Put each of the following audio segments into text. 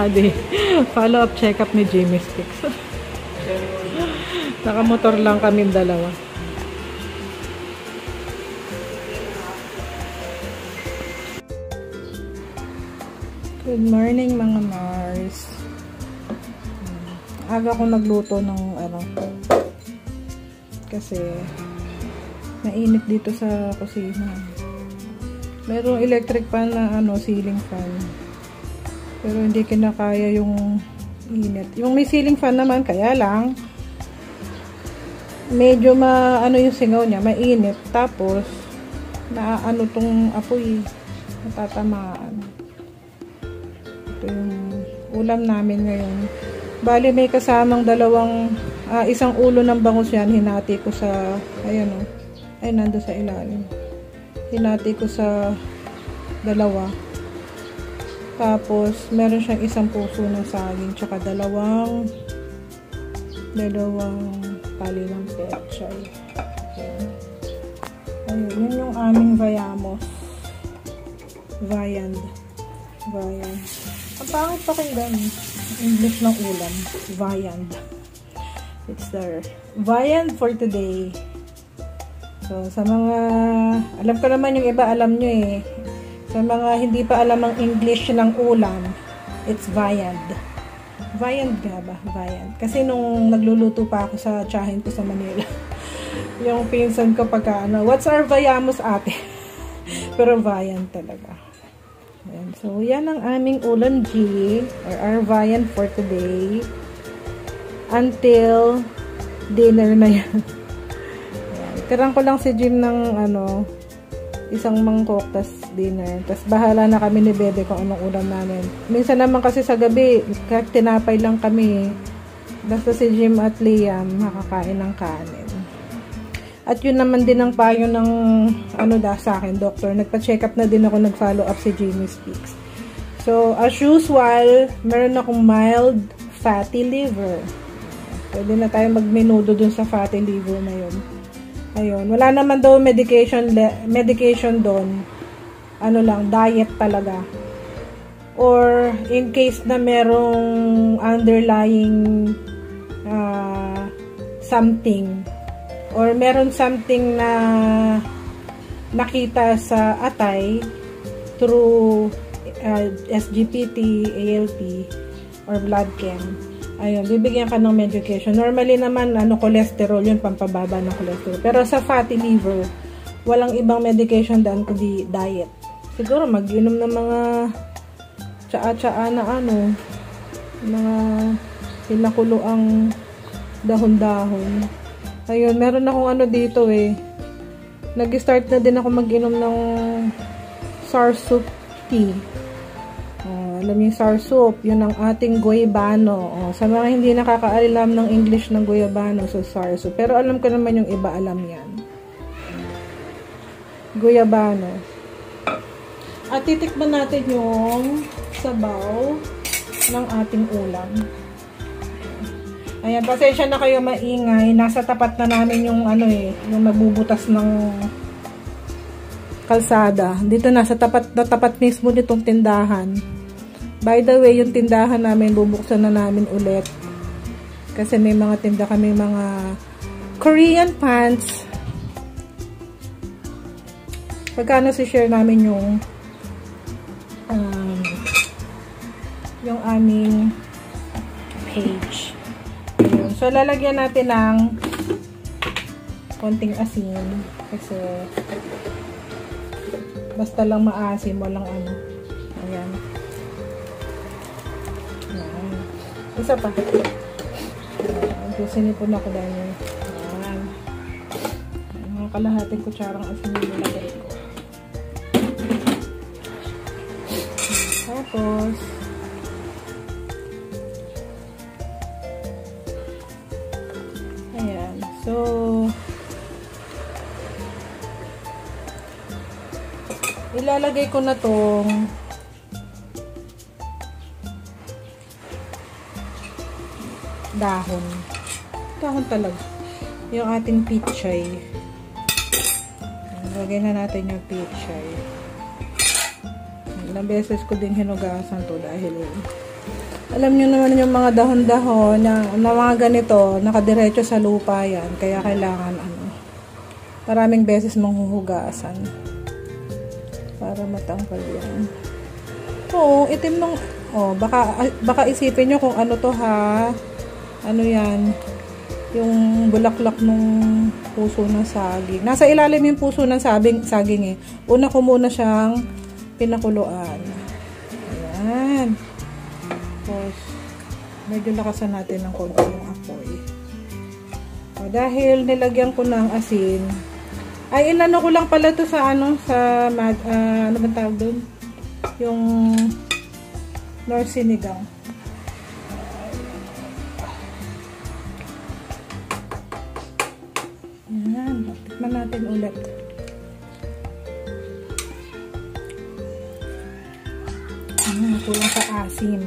body. Follow-up check-up ni Jimmy Sticks. Nakamotor lang kami dalawa. Good morning mga Mars. Aga ko nagluto ng kasi mainit dito sa kusina. Merong electric fan na ceiling fan. Pero hindi kinakaya yung init. Yung may ceiling fan naman, kaya lang medyo yung singaw niya, mainit. Tapos tong apoy, natatamaan. Ito yung ulam namin ngayon. Bali may kasamang isang ulo ng bangus yan. Hinati ko sa, nando sa ilalim. Hinati ko sa dalawa. Tapos, meron siyang isang puso ng saging. Tsaka dalawang tali ng pechay. Ayun, yun yung aming Vayamos. Viand. Ang pangit pakinggan. English ng ulam. Viand. It's the Viand for today. So, sa mga, alam ko naman yung iba, alam nyo eh. Sa mga hindi pa alam ang English ng ulam, it's Viand. Viand nga ba? Viand. Kasi nung nagluluto pa ako sa tiyahin ko sa Manila, yung pinsan ko what's our Vayamos ate? Pero Viand talaga. Ayan. So, yan ang aming ulam G, or our Viand for today. Until dinner na yan. Tirang ko lang si Jim ng isang mangkok, tas dinner. Tas bahala na kami ni Bebe kung anong ulam namin. Minsan naman kasi sa gabi, tinapay lang kami. Basta si Jim at Liam makakain ng kanin. At yun naman din ang payo ng sa akin, doctor. Nagpa-check up na din ako, nag-follow up si Jimmy Speaks. So, as usual, meron akong mild fatty liver. Pwede na tayo magmenudo dun sa fatty liver na yun. Ayun, wala naman daw medication doon. Diet talaga. Or in case na merong underlying something, or meron something na nakita sa atay through SGPT, ALT, or blood chem. Ayun, bibigyan ka ng medication. Normally naman, cholesterol yun, pampababa ng cholesterol. Pero sa fatty liver, walang ibang medication daan kundi diet. Siguro, mag-inom ng mga tsaa-tsaa na mga pinakuloang dahon-dahon. Ayun, meron akong dito eh. Nag-start na din ako mag-inom ng sarsoup tea. Alam niyo yung sarsoup, yun ang ating guayabano. Sa mga hindi nakakaalam ng English ng guayabano, so sarsoup. Pero alam ko naman yung iba, alam yan. Guayabano. At titikman natin yung sabaw ng ating ulam. Ayan, pasensya na kayo maingay. Nasa tapat na namin yung yung nagbubutas ng kalsada. Dito nasa tapat mismo nitong tindahan. By the way, yung tindahan namin, bubuksan na namin ulit. Kasi may mga tinda kami, mga Korean pants. Pagkano si-share namin yung aming page. Ayun. So, lalagyan natin ng konting asin. Kasi basta lang maasim, walang Ayan. Isa pa. Sinipon ako dahil mga kalahating kutsarang asin yung nilagay ko. Tapos ayan. So ilalagay ko na tong dahon talaga, yung ating pichay. Lagay na natin yung pichay. Ilang beses ko din hinugasan to dahil Alam nyo naman yung mga dahon-dahon na mga ganito, nakadiretso sa lupa yan. Kaya kailangan maraming beses manghuhugasan para matanggal yan. Oo, itim nung, baka isipin nyo kung ano to ha. Ano yan? Yung bulaklak nung puso ng saging. Nasa ilalim yung puso ng saging eh. Una ko muna siyang pinakuluan. Ayan. Tapos, medyo lakasan natin ng konti yung apoy. Dahil nilagyan ko ng asin, ay inano ko lang pala to sa ano ba tawag doon? Yung Nor sinigang. Ayan, tikman natin ulit. Kulang sa asim.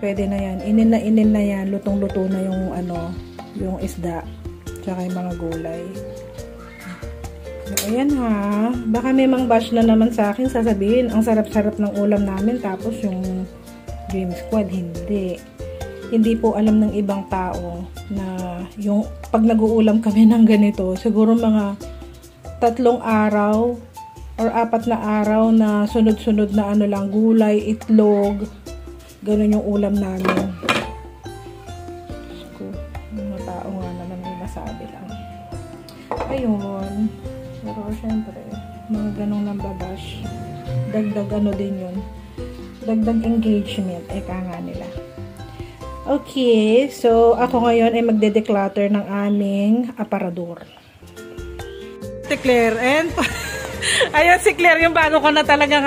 Pwede na yan. Inin na yan. Lutong-luto na yung yung isda. Tsaka yung mga gulay. So, ayan ha. Baka may mang bash na naman sa akin sasabihin, ang sarap-sarap ng ulam namin. Tapos yung Dream Squad, hindi. Hindi po alam ng ibang tao na yung pag nag-uulam kami ng ganito, siguro mga 3 araw or 4 na araw na sunod-sunod na lang, gulay, itlog, ganun yung ulam namin. Mga tao nga naman may masabi lang. Ayun. Pero syempre, mga ganong nambabash. Dagdag din yun. Dagdag engagement. Eka nga nila. Okay. So, ako ngayon ay magde-declutter ng aming aparador. Si Claire and ayun si Claire, yung bago ko na talagang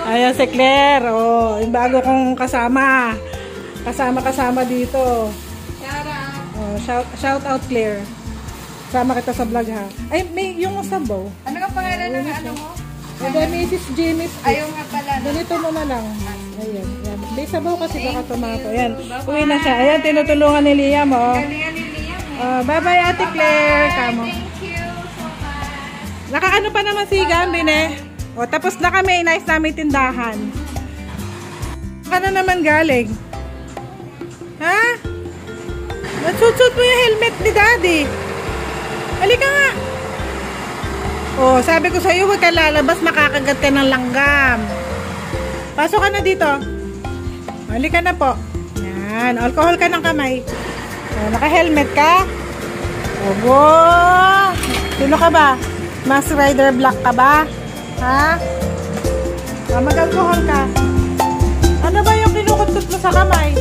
Ayun si Claire, yung bago kong kasama. Kasama dito. Shout out Claire. Sama kita sa vlog ha. Ay, may yung sabaw. Ano nga pangalan ng ano mo? Mrs. Jimmy's. Ayaw nga pala. Ganito mo na lang. Ayan. May sabaw kasi baka tomato. Ayan. Uwi na siya. Ayan, tinutulungan ni Liam. Galingan ni Liam. Bye-bye Ate Claire. Kamo. Thank you so much. Nakaano pa naman si Gambin eh. Tapos na kami. Nice namin tindahan. Saan na naman galing? Ha? Natsutsut mo yung helmet ni Daddy. Halika nga. Sabi ko sa'yo, huwag ka lalabas, makakagat ka ng langgam. Pasok ka na dito. Halika na po. Yan, alcohol ka ng kamay. Naka-helmet ka? Sino ka ba? Mask Rider Black ka ba? Ha? Mag-alcohol ka. Ano ba yung kinukot-kot mo sa kamay?